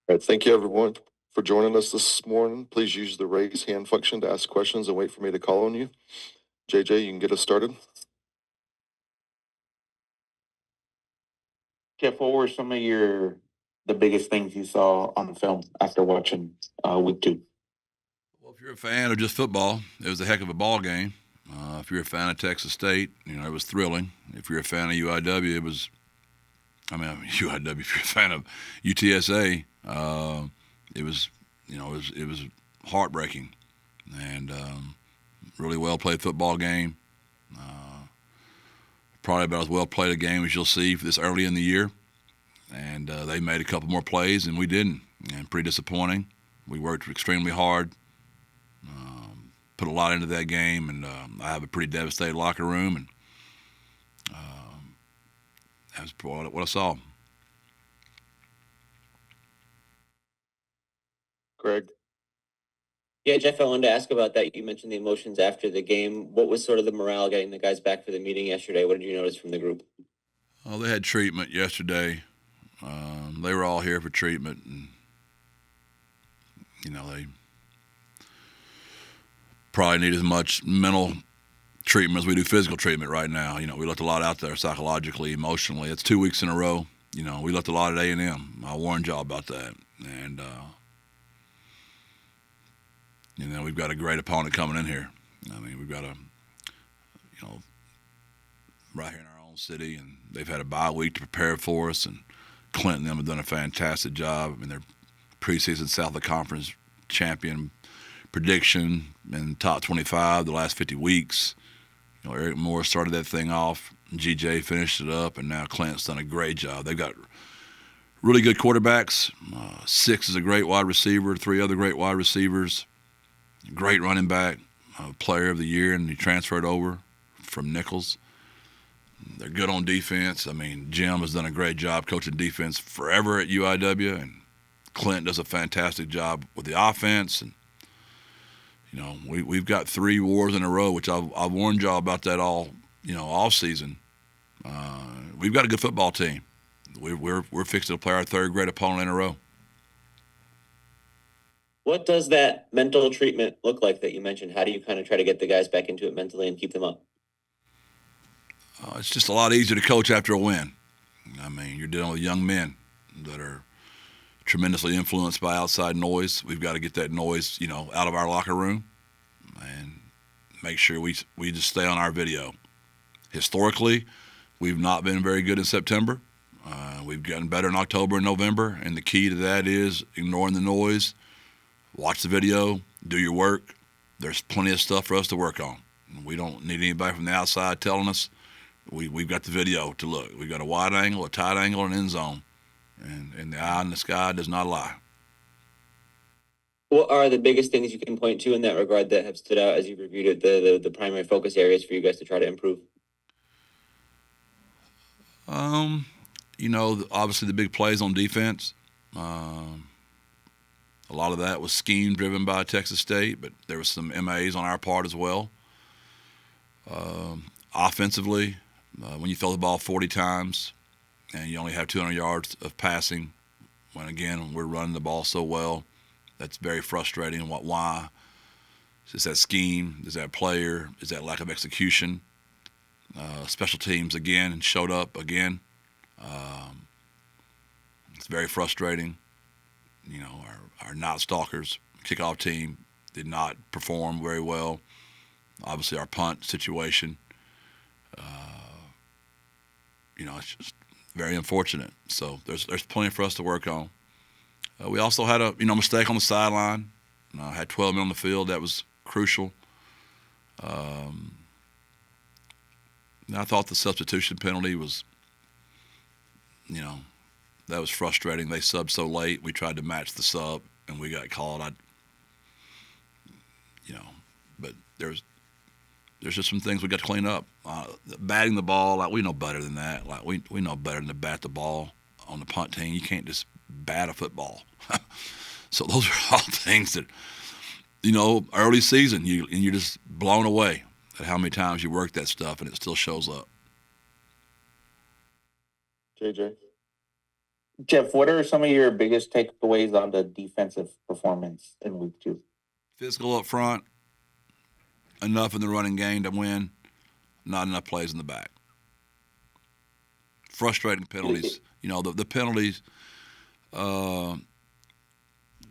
All right, thank you, everyone, for joining us this morning. Please use the raise hand function to ask questions and wait for me to call on you. JJ, you can get us started. Jeff, what were some of the biggest things you saw on film after watching week 2? Well, if you're a fan of just football, it was a heck of a ball game. If you're a fan of Texas State, it was thrilling. If you're a fan of UIW, UIW. If you're a fan of UTSA, it was heartbreaking, and really well played football game. Probably about as well played a game as you'll see this early in the year. And they made a couple more plays and we didn't, and pretty disappointing. We worked extremely hard, put a lot into that game, and I have a pretty devastated locker room, and that's what I saw. Greg? Yeah, Jeff, I wanted to ask about that. You mentioned the emotions after the game. What was sort of the morale getting the guys back for the meeting yesterday? What did you notice from the group? Well, they had treatment yesterday. They were all here for treatment, and they probably need as much mental treatment as we do physical treatment right now. We left a lot out there psychologically, emotionally. It's 2 weeks in a row. We left a lot at A&M. I warned y'all about that, and we've got a great opponent coming in here. We've got right here in our own city, and they've had a bye week to prepare for us, and Clinton and them have done a fantastic job. Their preseason South of the Conference champion prediction in top 25 the last 50 weeks. Eric Moore started that thing off, GJ finished it up, and now Clint's done a great job. They've got really good quarterbacks. Six is a great wide receiver, 3 other great wide receivers, great running back, player of the year, and he transferred over from Nichols. They're good on defense. Jim has done a great job coaching defense forever at UIW, and Clint does a fantastic job with the offense. And we've got 3 wars in a row, which I've warned y'all about that all season. We've got a good football team. We're fixing to play our 3rd great opponent in a row. What does that mental treatment look like that you mentioned? How do you kind of try to get the guys back into it mentally and keep them up? It's just a lot easier to coach after a win. You're dealing with young men that are tremendously influenced by outside noise. We've got to get that noise, out of our locker room and make sure we just stay on our video. Historically, we've not been very good in September. We've gotten better in October and November, and the key to that is ignoring the noise, watch the video, do your work. There's plenty of stuff for us to work on. We don't need anybody from the outside telling us. We've got the video to look. We've got a wide angle, a tight angle, and an end zone. And the eye in the sky does not lie. What are the biggest things you can point to in that regard that have stood out as you've reviewed it, the primary focus areas for you guys to try to improve? Obviously the big plays on defense. A lot of that was scheme driven by Texas State, but there was some MAs on our part as well. Offensively, when you throw the ball 40 times and you only have 200 yards of passing, when again we're running the ball so well, that's very frustrating. Why? Is that scheme? Is that player? Is that lack of execution? Special teams again showed up again. It's very frustrating. Our not stalkers kickoff team did not perform very well. Obviously, our punt situation. It's just very unfortunate. So there's plenty for us to work on. We also had a mistake on the sideline. Had 12 men on the field. That was crucial. I thought the substitution penalty was, that was frustrating. They subbed so late. We tried to match the sub, and we got called. But there's just some things we got to clean up. Batting the ball, we know better than that. We know better than to bat the ball on the punt team. You can't just bat a football. So those are all things that, early season, you're just blown away at how many times you work that stuff and it still shows up. JJ? Jeff, what are some of your biggest takeaways on the defensive performance in week 2? Physical up front, enough in the running game to win, not enough plays in the back. Frustrating penalties. The penalties,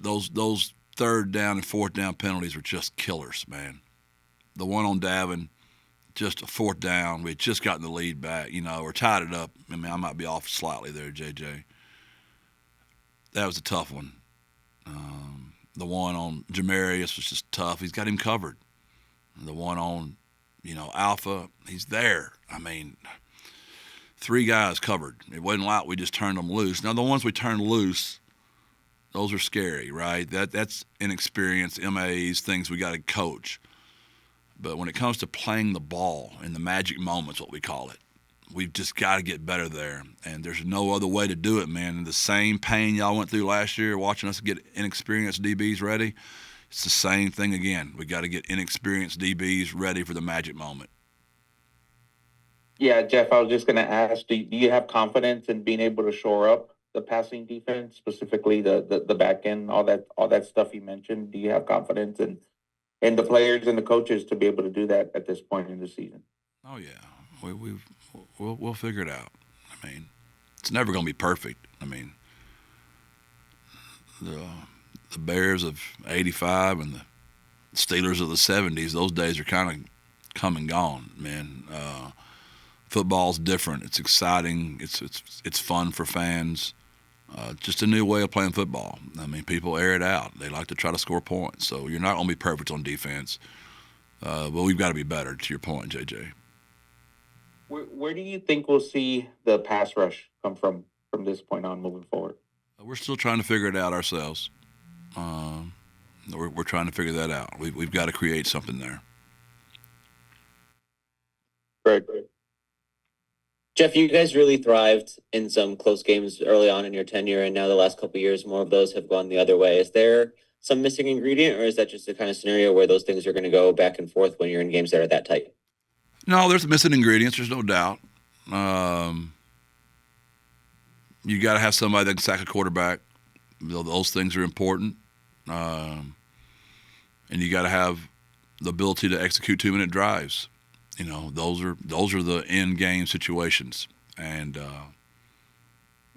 those third down and fourth down penalties were just killers, man. The one on Davin, just a fourth down. We had just gotten the lead back, or tied it up. I mean, I might be off slightly there, JJ. That was a tough one. The one on Jamarius was just tough. He's got him covered. The one on, Alpha, he's there. I mean, 3 guys covered. It wasn't like we just turned them loose. Now, the ones we turned loose, those are scary, right? That's inexperience, MAs, things we got to coach. But when it comes to playing the ball in the magic moments, what we call it, we've just got to get better there. And there's no other way to do it, man. And the same pain y'all went through last year watching us get inexperienced DBs ready, it's the same thing again. We got to get inexperienced DBs ready for the magic moment. Yeah, Jeff, I was just going to ask, do you have confidence in being able to shore up the passing defense, specifically the back end, all that stuff you mentioned? Do you have confidence in the players and the coaches to be able to do that at this point in the season? Oh yeah, we'll figure it out. I mean, it's never going to be perfect. I mean, the Bears of '85 and the Steelers of the '70s, those days are kind of come and gone, man. Football's different. It's exciting. It's fun for fans. Just a new way of playing football. I mean, people air it out. They like to try to score points. So you're not going to be perfect on defense, but we've got to be better, to your point, JJ. Where do you think we'll see the pass rush come from this point on moving forward? We're still trying to figure it out ourselves. We're trying to figure that out. We've got to create something there. Greg. Jeff, you guys really thrived in some close games early on in your tenure, and now the last couple of years, more of those have gone the other way. Is there some missing ingredient, or is that just the kind of scenario where those things are going to go back and forth when you're in games that are that tight? No, there's missing ingredients. There's no doubt. You got to have somebody that can sack a quarterback. Those things are important. And you got to have the ability to execute 2-minute drives. Those are the end game situations, and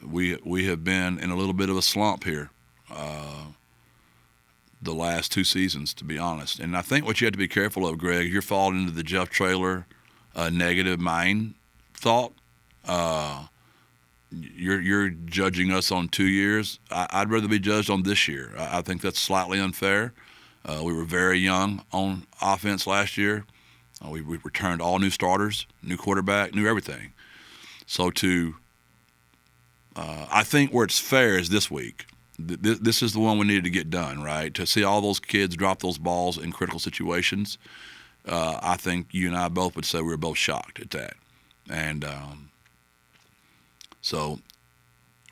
we have been in a little bit of a slump here the last 2 seasons, to be honest. And I think what you have to be careful of, Greg, you're falling into the Jeff Traylor negative mind thought. You're judging us on 2 years. I'd rather be judged on this year. I think that's slightly unfair. We were very young on offense last year. We returned all new starters, new quarterback, new everything. So I think where it's fair is this week. This is the one we needed to get done, right? To see all those kids drop those balls in critical situations, I think you and I both would say we were both shocked at that. And so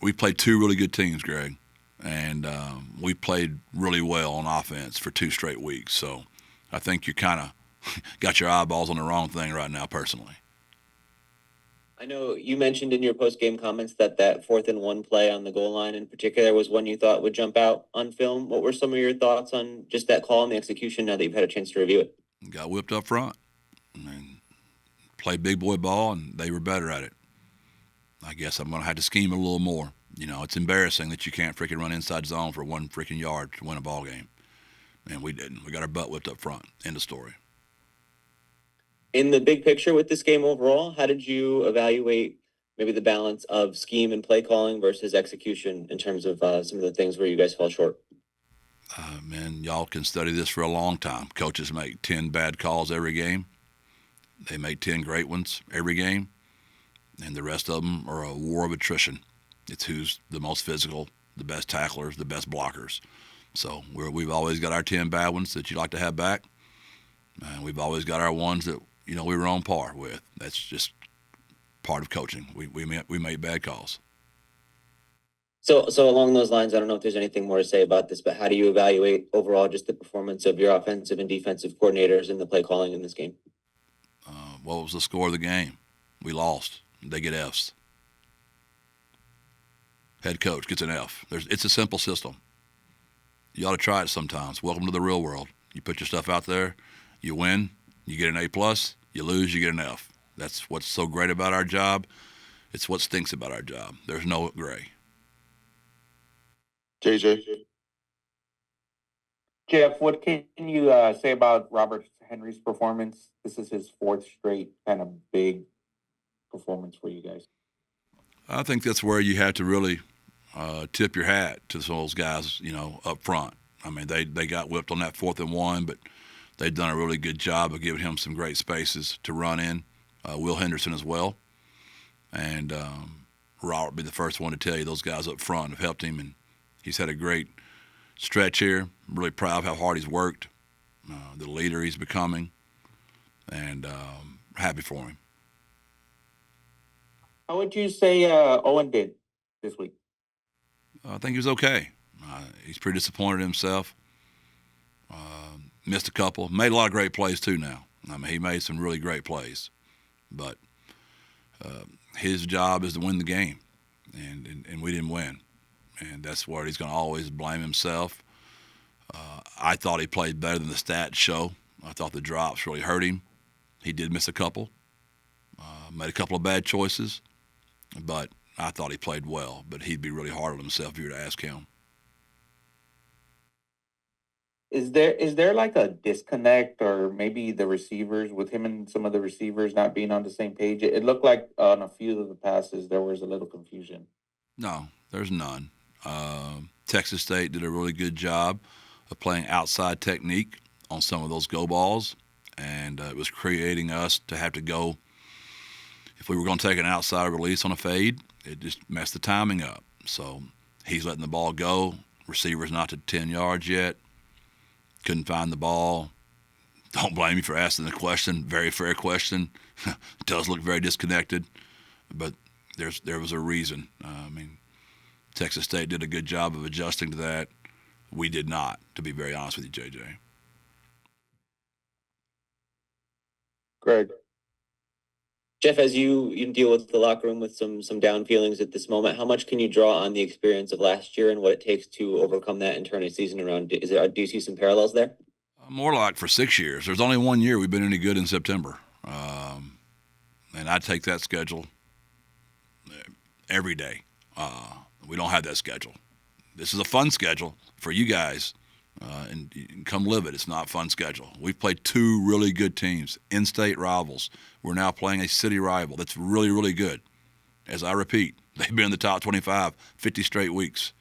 we played 2 really good teams, Greg, and we played really well on offense for 2 straight weeks. So I think you kind of got your eyeballs on the wrong thing right now, personally. I know you mentioned in your post-game comments that 4th and 1 play on the goal line in particular was one you thought would jump out on film. What were some of your thoughts on just that call and the execution now that you've had a chance to review it? Got whipped up front. Played big boy ball, and they were better at it. I guess I'm going to have to scheme a little more. It's embarrassing that you can't freaking run inside zone for 1 freaking yard to win a ball game. And we didn't. We got our butt whipped up front. End of story. In the big picture with this game overall, how did you evaluate maybe the balance of scheme and play calling versus execution in terms of some of the things where you guys fell short? Man, y'all can study this for a long time. Coaches make 10 bad calls every game. They make 10 great ones every game. And the rest of them are a war of attrition. It's who's the most physical, the best tacklers, the best blockers. So we've always got our 10 bad ones that you like to have back. And we've always got our ones that, we were on par with. That's just part of coaching. We made bad calls. So along those lines, I don't know if there's anything more to say about this, but how do you evaluate overall just the performance of your offensive and defensive coordinators in the play calling in this game? What was the score of the game? We lost. They get Fs. head coach, gets an F. It's a simple system. You ought to try it sometimes. Welcome to the real world. You put your stuff out there, you win, you get an A+, you lose, you get an F. That's what's so great about our job. It's what stinks about our job. There's no gray. JJ. Jeff, what can you say about Robert Henry's performance? This is his fourth straight kind of big performance for you guys. I think that's where you have to really tip your hat to those guys, up front. I mean, they got whipped on that 4th and 1, but they've done a really good job of giving him some great spaces to run in. Will Henderson as well. And Robert will be the first one to tell you those guys up front have helped him, and he's had a great stretch here. I'm really proud of how hard he's worked, the leader he's becoming, and happy for him. How would you say Owen did this week? I think he was okay. He's pretty disappointed in himself. Missed a couple. Made a lot of great plays, too, now. I mean, he made some really great plays. But his job is to win the game, and we didn't win. And that's where he's going to always blame himself. I thought he played better than the stats show. I thought the drops really hurt him. He did miss a couple. Made a couple of bad choices. But I thought he played well. But he'd be really hard on himself if you were to ask him. Is there like a disconnect, or maybe the receivers, with him and some of the receivers not being on the same page? It looked like on a few of the passes there was a little confusion. No, there's none. Texas State did a really good job of playing outside technique on some of those go balls, and it was creating us to have to go. If we were going to take an outside release on a fade, it just messed the timing up. So he's letting the ball go. Receiver's not to 10 yards yet. Couldn't find the ball. Don't blame me for asking the question. Very fair question. Does look very disconnected, but there was a reason. Texas State did a good job of adjusting to that. We did not, to be very honest with you, JJ. Greg. Jeff, as you deal with the locker room with some down feelings at this moment, how much can you draw on the experience of last year and what it takes to overcome that and turn a season around? Do you see some parallels there? More like for 6 years. There's only 1 year we've been any good in September. And I take that schedule every day. We don't have that schedule. This is a fun schedule for you guys, and you can come live it. It's not a fun schedule. We've played 2 really good teams, in-state rivals. We're now playing a city rival that's really, really good. As I repeat, they've been in the top 25 50 straight weeks.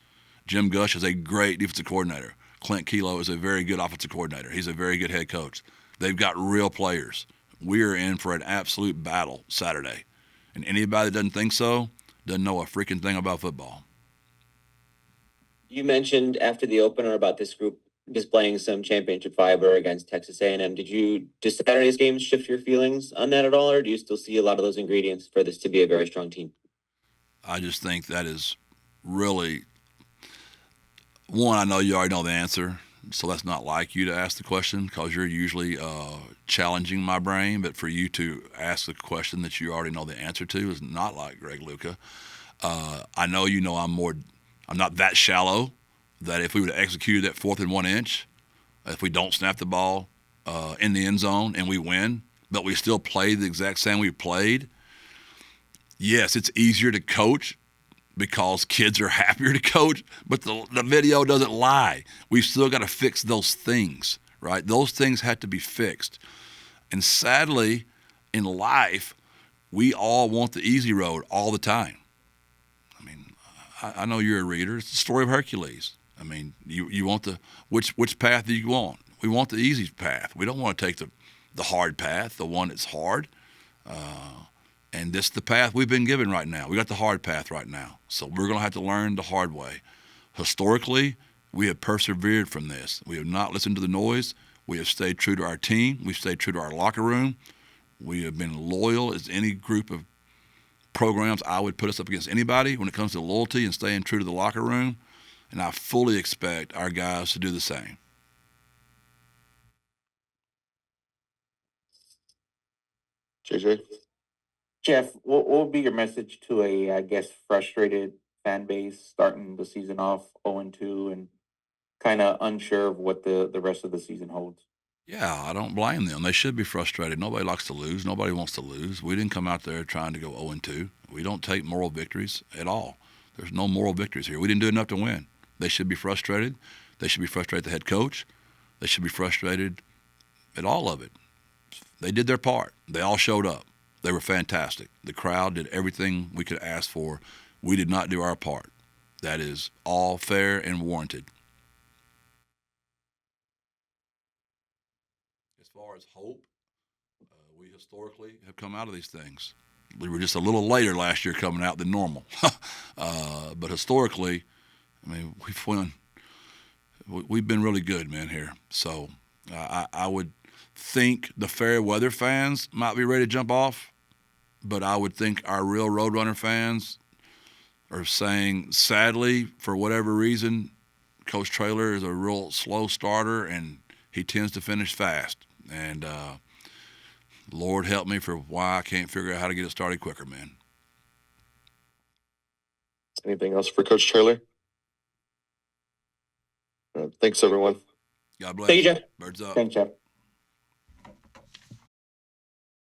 Jim Gush is a great defensive coordinator. Clint Kelo is a very good offensive coordinator. He's a very good head coach. They've got real players. We are in for an absolute battle Saturday. And anybody that doesn't think so doesn't know a freaking thing about football. You mentioned after the opener about this group displaying some championship fiber against Texas A&M. Does Saturday's game shift your feelings on that at all, or do you still see a lot of those ingredients for this to be a very strong team? I just think that is really one. I know you already know the answer, so that's not like you to ask the question because you're usually challenging my brain. But for you to ask the question that you already know the answer to is not like Greg Luca. I know I'm not that shallow that if we would have executed that 4th and 1 inch, if we don't snap the ball in the end zone and we win, but we still play the exact same we played, yes, it's easier to coach because kids are happier to coach, but the video doesn't lie. We've still got to fix those things, right? Those things had to be fixed. And sadly, in life, we all want the easy road all the time. I know you're a reader. It's the story of Hercules. You want which path do you want? We want the easy path. We don't want to take the hard path, the one that's hard. And this is the path we've been given right now. We got the hard path right now. So we're going to have to learn the hard way. Historically, we have persevered from this. We have not listened to the noise. We have stayed true to our team. We've stayed true to our locker room. We have been loyal as any group of programs. I would put us up against anybody when it comes to loyalty and staying true to the locker room. And I fully expect our guys to do the same. JJ. Jeff, what would be your message to a, I guess, frustrated fan base starting the season off 0-2 and kind of unsure of what the rest of the season holds. Yeah, I don't blame them. They should be frustrated. Nobody likes to lose. Nobody wants to lose. We didn't come out there trying to go 0-2. We don't take moral victories at all. There's no moral victories here. We didn't do enough to win. They should be frustrated. They should be frustrated at the head coach. They should be frustrated at all of it. They did their part. They all showed up. They were fantastic. The crowd did everything we could ask for. We did not do our part. That is all fair and warranted. As far as hope, we historically have come out of these things. We were just a little later last year coming out than normal. But historically, I mean, we've won. We've been really good, man, here. So I would think the fair weather fans might be ready to jump off, but I would think our real Roadrunner fans are saying, sadly, for whatever reason, Coach Traylor is a real slow starter, and he tends to finish fast. And Lord help me for why I can't figure out how to get it started quicker, man. Anything else for Coach Traylor? Thanks, everyone. God bless. Thank you, Jeff. Birds up. Thanks, Jeff.